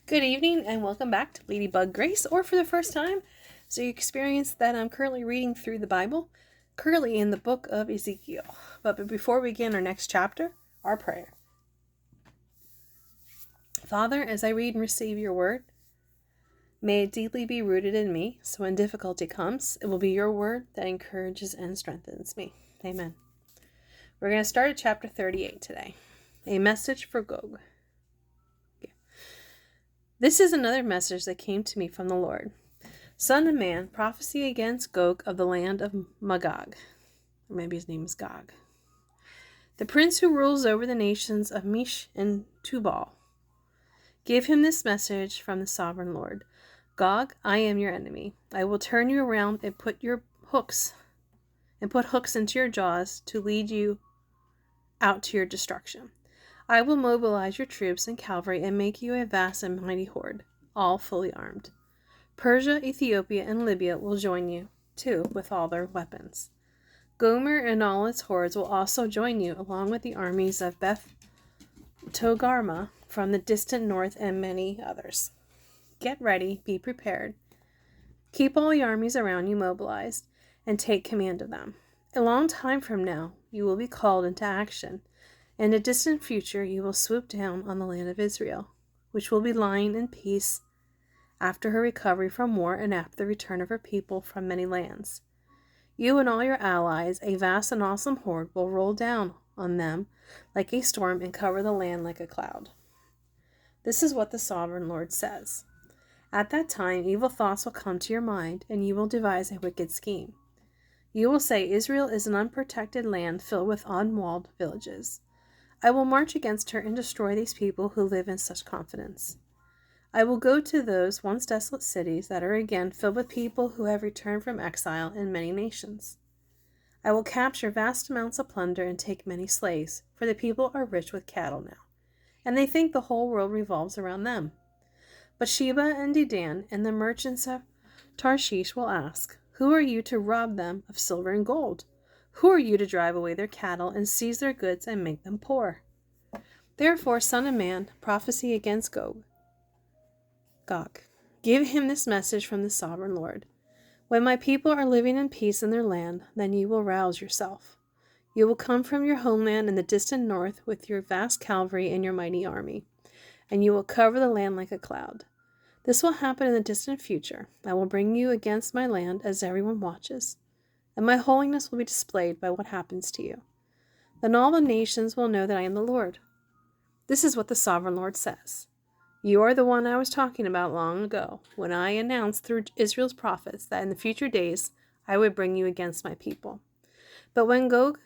Good evening and welcome back to Ladybug Grace, or for the first time, so you experience that I'm currently reading through the Bible, currently in the book of Ezekiel. But before we begin our next chapter, our prayer. Father, as I read and receive your word, may it deeply be rooted in me, so when difficulty comes, it will be your word that encourages and strengthens me. Amen. We're going to start at chapter 38 today. A message for Gog. This is another message that came to me from the Lord. Son of man, prophecy against Gog of the land of Magog. Or maybe his name is Gog. The prince who rules over the nations of Mish and Tubal. Give him this message from the sovereign Lord. Gog, I am your enemy. I will turn you around and put hooks into your jaws to lead you out to your destruction. I will mobilize your troops and cavalry and make you a vast and mighty horde, all fully armed. Persia, Ethiopia, and Libya will join you, too, with all their weapons. Gomer and all its hordes will also join you, along with the armies of Beth Togarmah from the distant north and many others. Get ready, be prepared. Keep all the armies around you mobilized, and take command of them. A long time from now, you will be called into action. In a distant future, you will swoop down on the land of Israel, which will be lying in peace after her recovery from war and after the return of her people from many lands. You and all your allies, a vast and awesome horde, will roll down on them like a storm and cover the land like a cloud. This is what the sovereign Lord says. At that time, evil thoughts will come to your mind, and you will devise a wicked scheme. You will say, Israel is an unprotected land filled with unwalled villages. I will march against her and destroy these people who live in such confidence. I will go to those once desolate cities that are again filled with people who have returned from exile in many nations. I will capture vast amounts of plunder and take many slaves, for the people are rich with cattle now, and they think the whole world revolves around them. But Sheba and Dedan and the merchants of Tarshish will ask, Who are you to rob them of silver and gold? Who are you to drive away their cattle and seize their goods and make them poor? Therefore, son of man, prophesy against Gog. Give him this message from the sovereign Lord. When my people are living in peace in their land, then you will rouse yourself. You will come from your homeland in the distant north with your vast cavalry and your mighty army, and you will cover the land like a cloud. This will happen in the distant future. I will bring you against my land as everyone watches, and my holiness will be displayed by what happens to you. Then all the nations will know that I am the Lord. This is what the sovereign Lord says. You are the one I was talking about long ago, when I announced through Israel's prophets that in the future days I would bring you against my people. But when Gog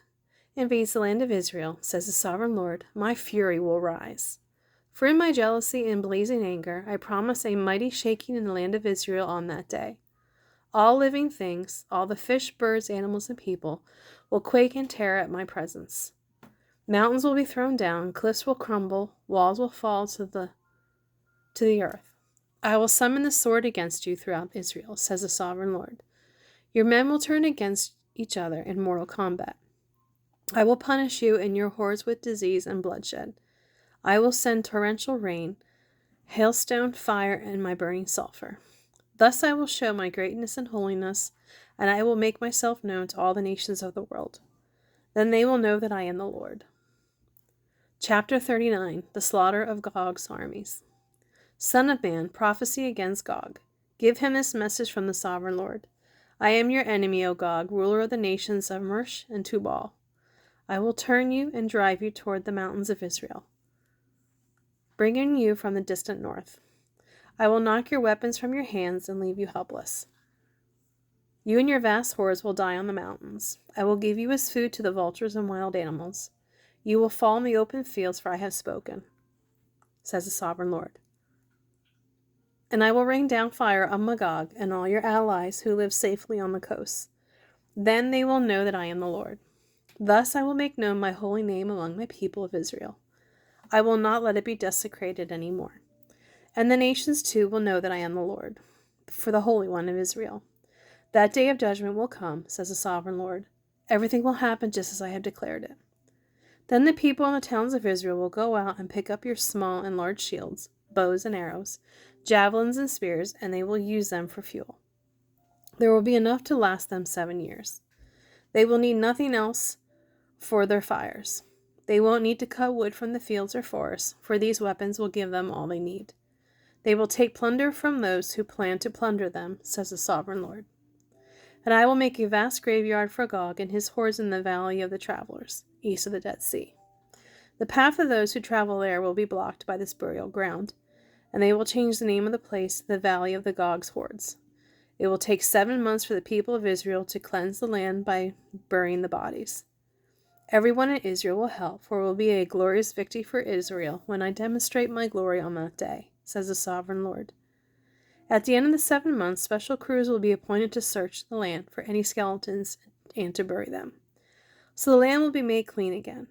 invades the land of Israel, says the sovereign Lord, my fury will rise. For in my jealousy and blazing anger, I promise a mighty shaking in the land of Israel on that day. All living things, all the fish, birds, animals, and people, will quake in terror at my presence. Mountains will be thrown down, cliffs will crumble, walls will fall to the earth. I will summon the sword against you throughout Israel, says the sovereign Lord. Your men will turn against each other in mortal combat. I will punish you and your hordes with disease and bloodshed. I will send torrential rain, hailstone, fire, and my burning sulfur. Thus I will show my greatness and holiness, and I will make myself known to all the nations of the world. Then they will know that I am the Lord. Chapter 39. The Slaughter of Gog's Armies. Son of man, prophesy against Gog. Give him this message from the sovereign Lord. I am your enemy, O Gog, ruler of the nations of Mish and Tubal. I will turn you and drive you toward the mountains of Israel, bringing you from the distant north. I will knock your weapons from your hands and leave you helpless. You and your vast hordes will die on the mountains. I will give you as food to the vultures and wild animals. You will fall in the open fields, for I have spoken, says the sovereign Lord. And I will rain down fire on Magog and all your allies who live safely on the coasts. Then they will know that I am the Lord. Thus I will make known my holy name among my people of Israel. I will not let it be desecrated any more. And the nations too will know that I am the Lord, for the Holy One of Israel. That day of judgment will come, says the sovereign Lord. Everything will happen just as I have declared it. Then the people in the towns of Israel will go out and pick up your small and large shields, bows and arrows, javelins and spears, and they will use them for fuel. There will be enough to last them 7 years. They will need nothing else for their fires. They won't need to cut wood from the fields or forests, for these weapons will give them all they need. They will take plunder from those who plan to plunder them, says the sovereign Lord. And I will make a vast graveyard for Gog and his hordes in the valley of the travelers, east of the Dead Sea. The path of those who travel there will be blocked by this burial ground, and they will change the name of the place, the Valley of the Gog's Hordes. It will take 7 months for the people of Israel to cleanse the land by burying the bodies. Everyone in Israel will help, for it will be a glorious victory for Israel when I demonstrate my glory on that day, says the sovereign Lord. At the end of the 7 months, special crews will be appointed to search the land for any skeletons and to bury them. So the land will be made clean again.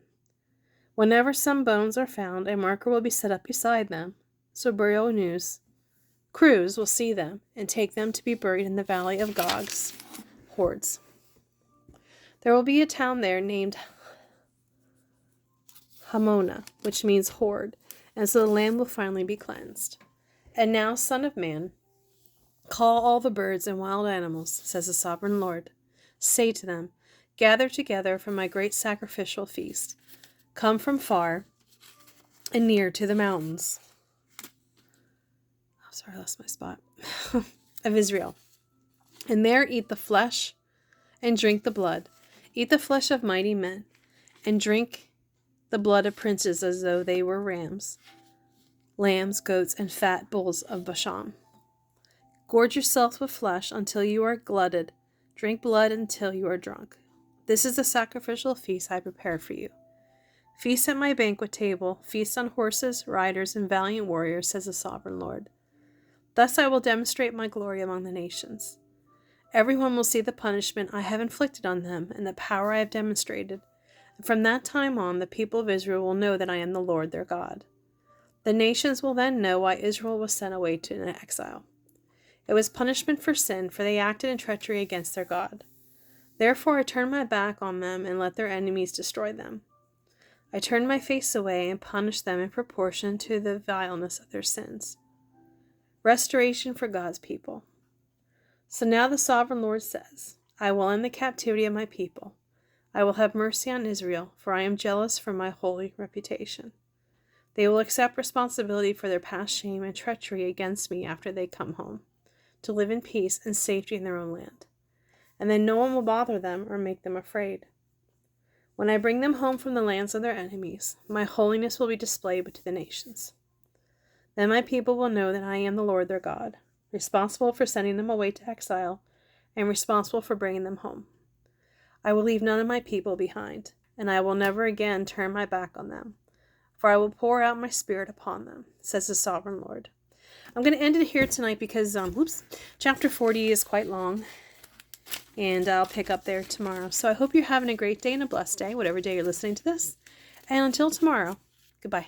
Whenever some bones are found, a marker will be set up beside them, so burial crews will see them and take them to be buried in the valley of Gog's hordes. There will be a town there named Hamona, which means horde, and so the land will finally be cleansed. And now, Son of Man, call all the birds and wild animals, says the sovereign Lord. Say to them, gather together for my great sacrificial feast. Come from far and near to the mountains. Oh, sorry, I lost my spot. Of Israel. And there eat the flesh and drink the blood. Eat the flesh of mighty men and drink the blood of princes as though they were rams, lambs, goats, and fat bulls of Bashan. Gorge yourself with flesh until you are glutted. Drink blood until you are drunk. This is the sacrificial feast I prepare for you. Feast at my banquet table. Feast on horses, riders, and valiant warriors, says the sovereign Lord. Thus I will demonstrate my glory among the nations. Everyone will see the punishment I have inflicted on them and the power I have demonstrated. And from that time on, the people of Israel will know that I am the Lord their God. The nations will then know why Israel was sent away to an exile. It was punishment for sin, for they acted in treachery against their God. Therefore I turned my back on them and let their enemies destroy them. I turned my face away and punished them in proportion to the vileness of their sins. Restoration for God's people. So now the sovereign Lord says, I will end the captivity of my people. I will have mercy on Israel, for I am jealous for my holy reputation. They will accept responsibility for their past shame and treachery against me after they come home, to live in peace and safety in their own land. And then no one will bother them or make them afraid. When I bring them home from the lands of their enemies, my holiness will be displayed to the nations. Then my people will know that I am the Lord their God, responsible for sending them away to exile and responsible for bringing them home. I will leave none of my people behind, and I will never again turn my back on them, for I will pour out my spirit upon them, says the sovereign Lord. I'm going to end it here tonight because, chapter 40 is quite long, and I'll pick up there tomorrow. So I hope you're having a great day and a blessed day, whatever day you're listening to this. And until tomorrow, goodbye.